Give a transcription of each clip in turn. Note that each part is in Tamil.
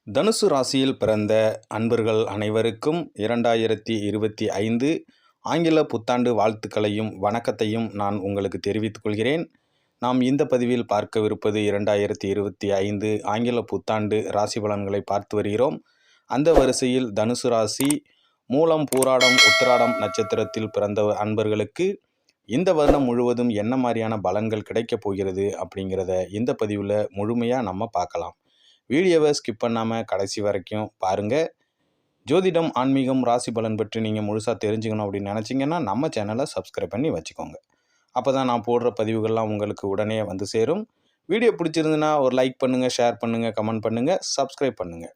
தனுசு ராசியில் பிறந்த அன்பர்கள் அனைவருக்கும் 2025 ஆங்கில புத்தாண்டு வாழ்த்துக்களையும் வணக்கத்தையும் நான் உங்களுக்கு தெரிவித்துக் கொள்கிறேன். நாம் இந்த பதிவில் பார்க்கவிருப்பது 2025 ஆங்கில புத்தாண்டு ராசி பலன்களை பார்த்து வருகிறோம். அந்த வரிசையில் தனுசு ராசி மூலம், பூராடம், உத்திராடம் நட்சத்திரத்தில் பிறந்த அன்பர்களுக்கு இந்த வருடம் முழுவதும் என்ன மாதிரியான பலன்கள் கிடைக்கப் போகிறது அப்படிங்கிறத இந்த பதிவில் முழுமையாக நம்ம பார்க்கலாம். வீடியோவை ஸ்கிப் பண்ணாமல் கடைசி வரைக்கும் பாருங்கள். ஜோதிடம், ஆன்மீகம், ராசி பலன் பற்றி நீங்கள் முழுசாக தெரிஞ்சுக்கணும் அப்படின்னு நினச்சிங்கன்னா நம்ம சேனலை சப்ஸ்கிரைப் பண்ணி வச்சுக்கோங்க. அப்போ தான் நான் போடுற பதிவுகள்லாம் உங்களுக்கு உடனே வந்து சேரும். வீடியோ பிடிச்சிருந்துன்னா ஒரு லைக் பண்ணுங்கள், ஷேர் பண்ணுங்கள், கமெண்ட் பண்ணுங்கள், சப்ஸ்கிரைப் பண்ணுங்கள்.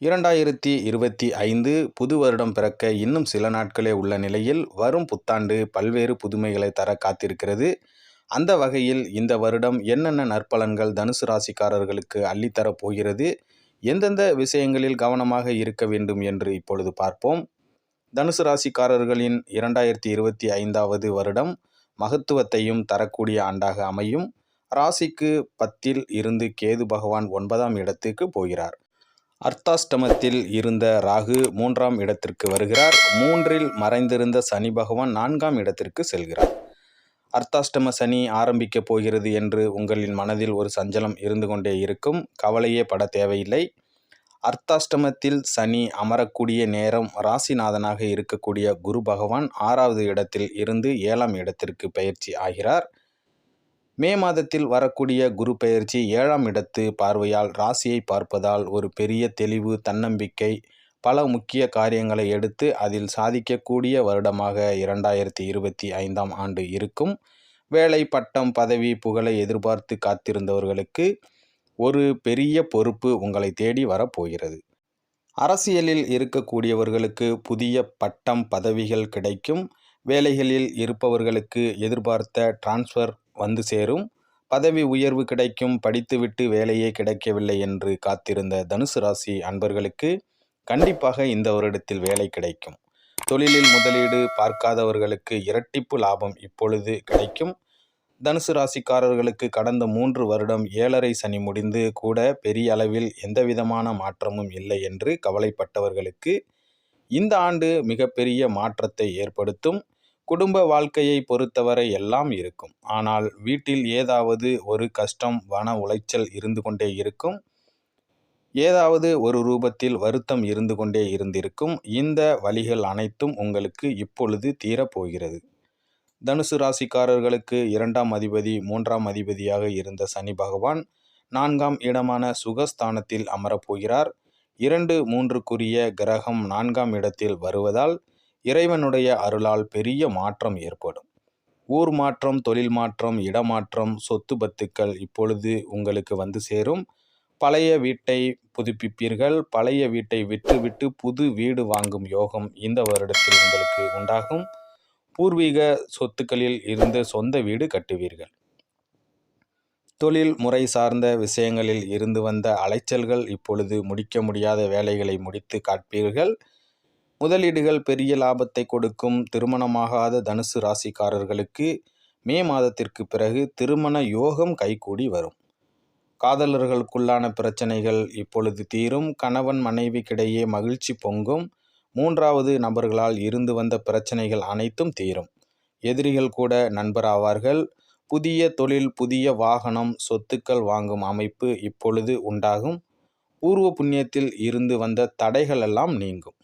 2025 புது வருடம் பிறக்க இன்னும் சில நாட்களே உள்ள நிலையில் வரும் புத்தாண்டு பல்வேறு புதுமைகளை தர காத்திருக்கிறது. அந்த வகையில் இந்த வருடம் என்னென்ன நற்பலன்கள் தனுசு ராசிக்காரர்களுக்கு அள்ளித்தரப் போகிறது, எந்தெந்த விஷயங்களில் கவனமாக இருக்க வேண்டும் என்று இப்பொழுது பார்ப்போம். தனுசு ராசிக்காரர்களின் 2025வது வருடம் மகத்துவத்தையும் தரக்கூடிய ஆண்டாக அமையும். ராசிக்கு 10ல் இருந்து கேது பகவான் 9ஆம் இடத்துக்கு போகிறார். அர்த்தாஷ்டமத்தில் இருந்த ராகு 3ஆம் இடத்திற்கு வருகிறார். 3ல் மறைந்திருந்த சனி பகவான் 4ஆம் இடத்திற்கு செல்கிறார். அர்த்தாஷ்டம சனி ஆரம்பிக்கப் போகிறது என்று உங்களின் மனதில் ஒரு சஞ்சலம் இருந்து கொண்டே இருக்கும். கவலையே பட தேவையில்லை. அர்த்தாஷ்டமத்தில் சனி அமரக்கூடிய நேரம் ராசிநாதனாக இருக்கக்கூடிய குரு பகவான் 6வது இடத்தில் இருந்து 7ஆம் இடத்திற்கு பயிற்சி ஆகிறார். மே மாதத்தில் வரக்கூடிய குரு பெயர்ச்சி 7ஆம் இடத்து பார்வையால் ராசியை பார்ப்பதால் ஒரு பெரிய தெளிவு, தன்னம்பிக்கை, பல முக்கிய காரியங்களை எடுத்து அதில் சாதிக்கக்கூடிய வருடமாக 2025ஆம் ஆண்டு இருக்கும். வேலை, பட்டம், பதவி, புகழை எதிர்பார்த்து காத்திருந்தவர்களுக்கு ஒரு பெரிய பொறுப்பு உங்களை தேடி வரப்போகிறது. அரசியலில் இருக்கக்கூடியவர்களுக்கு புதிய பட்டம், பதவிகள் கிடைக்கும். வேலைகளில் இருப்பவர்களுக்கு எதிர்பார்த்த டிரான்ஸ்ஃபர் வந்து சேரும். பதவி உயர்வு கிடைக்கும். படித்துவிட்டு வேலையே கிடைக்கவில்லை என்று காத்திருந்த தனுசு ராசி அன்பர்களுக்கு கண்டிப்பாக இந்த வருடத்தில் வேலை கிடைக்கும். தொழிலில் முதலீடு பார்க்காதவர்களுக்கு இரட்டிப்பு லாபம் இப்பொழுது கிடைக்கும். தனுசு ராசிக்காரர்களுக்கு கடந்த 3 வருடம் 7.5 சனி முடிந்து கூட பெரிய அளவில் எந்தவிதமான மாற்றமும் இல்லை என்று கவலைப்பட்டவர்களுக்கு இந்த ஆண்டு மிகப்பெரிய மாற்றத்தை ஏற்படுத்தும். குடும்ப வாழ்க்கையை பொறுத்தவரை எல்லாம் இருக்கும். ஆனால் வீட்டில் ஏதாவது ஒரு கஷ்டம், மன உளைச்சல் இருந்து கொண்டே இருக்கும். ஏதாவது ஒரு ரூபத்தில் வருத்தம் இருந்து கொண்டே இருந்திருக்கும். இந்த வலிகள் அனைத்தும் உங்களுக்கு இப்பொழுது தீரப்போகிறது. தனுசு ராசிக்காரர்களுக்கு 2ஆம் அதிபதி 3ஆம் அதிபதியாக இருந்த சனி பகவான் 4ஆம் இடமான சுகஸ்தானத்தில் அமரப்போகிறார். 2, 3க்குரிய கிரகம் 4ஆம் இடத்தில் வருவதால் இறைவனுடைய அருளால் பெரிய மாற்றம் ஏற்படும். ஊர் மாற்றம், தொழில் மாற்றம், இடமாற்றம், சொத்து பத்துக்கள் இப்பொழுது உங்களுக்கு வந்து சேரும். பழைய வீட்டை புதுப்பிப்பீர்கள். பழைய வீட்டை விற்றுவிட்டு புது வீடு வாங்கும் யோகம் இந்த வருடத்தில் உங்களுக்கு உண்டாகும். பூர்வீக சொத்துக்களில் இருந்து சொந்த வீடு கட்டுவீர்கள். தொழில் முறை சார்ந்த விஷயங்களில் இருந்து வந்த அலைச்சல்கள் இப்பொழுது முடிக்க முடியாத வேலைகளை முடித்து காட்பீர்கள். முதலீடுகள் பெரிய லாபத்தை கொடுக்கும். திருமணமாகாத தனுசு ராசிக்காரர்களுக்கு மே மாதத்திற்கு பிறகு திருமண யோகம் கைகூடி வரும். காதலர்களுக்குள்ளான பிரச்சனைகள் இப்பொழுது தீரும். கணவன் மனைவிக்கிடையே மகிழ்ச்சி பொங்கும். 3வது நபர்களால் இருந்து வந்த பிரச்சனைகள் அனைத்தும் தீரும். எதிரிகள் கூட நண்பராவார்கள். புதிய தொழில், புதிய வாகனம், சொத்துக்கள் வாங்கும் அமைப்பு இப்பொழுது உண்டாகும். பூர்வ புண்ணியத்தில் இருந்து வந்த தடைகள் எல்லாம் நீங்கும்.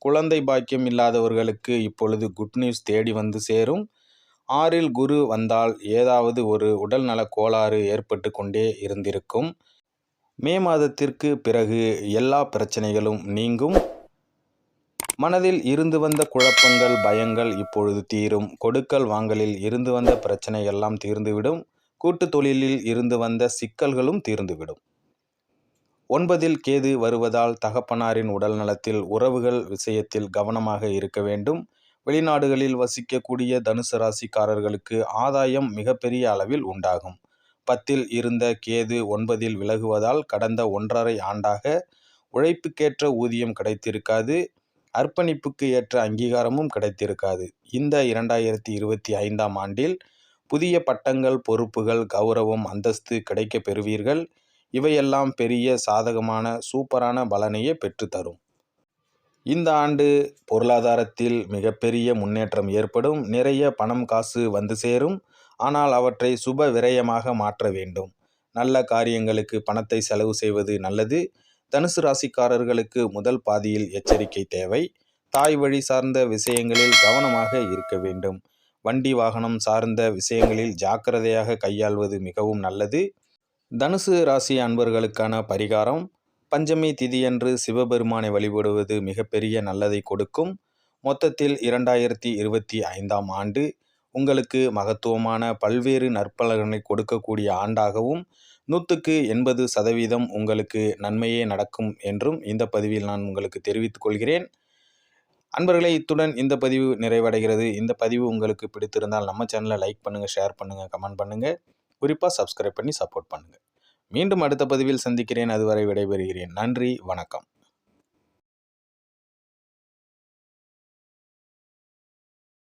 குழந்தை பாக்கியம் இல்லாதவர்களுக்கு இப்பொழுது குட் நியூஸ் தேடி வந்து சேரும். 6ல் குரு வந்தால் ஏதாவது ஒரு உடல்நல கோளாறு ஏற்பட்டு கொண்டே இருந்திருக்கும். மே மாதத்திற்கு பிறகு எல்லா பிரச்சனைகளும் நீங்கும். மனதில் இருந்து வந்த குழப்பங்கள், பயங்கள் இப்பொழுது தீரும். கொடுக்கல் வாங்கலில் இருந்து வந்த பிரச்சனை எல்லாம் தீர்ந்துவிடும். கூட்டு தொழிலில் இருந்து வந்த சிக்கல்களும் தீர்ந்துவிடும். 9ல் கேது வருவதால் தகப்பனாரின் உடல் நலத்தில், உறவுகள் விஷயத்தில் கவனமாக இருக்க வேண்டும். வெளிநாடுகளில் வசிக்கக்கூடிய தனுசு ராசிக்காரர்களுக்கு ஆதாயம் மிகப்பெரிய அளவில் உண்டாகும். 10ல் இருந்த கேது 9ல் விலகுவதால் கடந்த 1.5 ஆண்டாக உழைப்புக்கேற்ற ஊதியம் கிடைத்திருக்காது. அர்ப்பணிப்புக்கு ஏற்ற அங்கீகாரமும் கிடைத்திருக்காது. இந்த 2025ஆம் ஆண்டில் புதிய பட்டங்கள், பொறுப்புகள், கௌரவம், அந்தஸ்து கிடைக்கப் பெறுவீர்கள். இவையெல்லாம் பெரிய சாதகமான சூப்பரான பலனையே பெற்றுத்தரும். இந்த ஆண்டு பொருளாதாரத்தில் மிகப்பெரிய முன்னேற்றம் ஏற்படும். நிறைய பணம் காசு வந்து சேரும். ஆனால் அவற்றை சுப விரயமாக மாற்ற வேண்டும். நல்ல காரியங்களுக்கு பணத்தை செலவு செய்வது நல்லது. தனுசு ராசிக்காரர்களுக்கு முதல் பாதியில் எச்சரிக்கை தேவை. தாய் வழி சார்ந்த விஷயங்களில் கவனமாக இருக்க வேண்டும். வண்டி வாகனம் சார்ந்த விஷயங்களில் ஜாக்கிரதையாக கையாள்வது மிகவும் நல்லது. தனுசு ராசி அன்பர்களுக்கான பரிகாரம்: பஞ்சமி திதியன்று சிவபெருமானை வழிபடுவது மிகப்பெரிய நல்லதை கொடுக்கும். மொத்தத்தில் 2025ஆம் ஆண்டு உங்களுக்கு மகத்துவமான பல்வேறு நற்பலன்களை கொடுக்கக்கூடிய ஆண்டாகவும் 100% உங்களுக்கு நன்மையே நடக்கும் என்றும் இந்த பதிவில் நான் உங்களுக்கு தெரிவித்துக் கொள்கிறேன். அன்பர்களே, இத்துடன் இந்த பதிவு நிறைவடைகிறது. இந்த பதிவு உங்களுக்கு பிடித்திருந்தால் நம்ம சேனலை லைக் பண்ணுங்கள், ஷேர் பண்ணுங்கள், கமெண்ட் பண்ணுங்கள். குறிப்பாக சப்ஸ்கிரைப் பண்ணி சப்போர்ட் பண்ணுங்கள். மீண்டும் அடுத்த பதிவில் சந்திக்கிறேன். அதுவரை விடைபெறுகிறேன். நன்றி, வணக்கம்.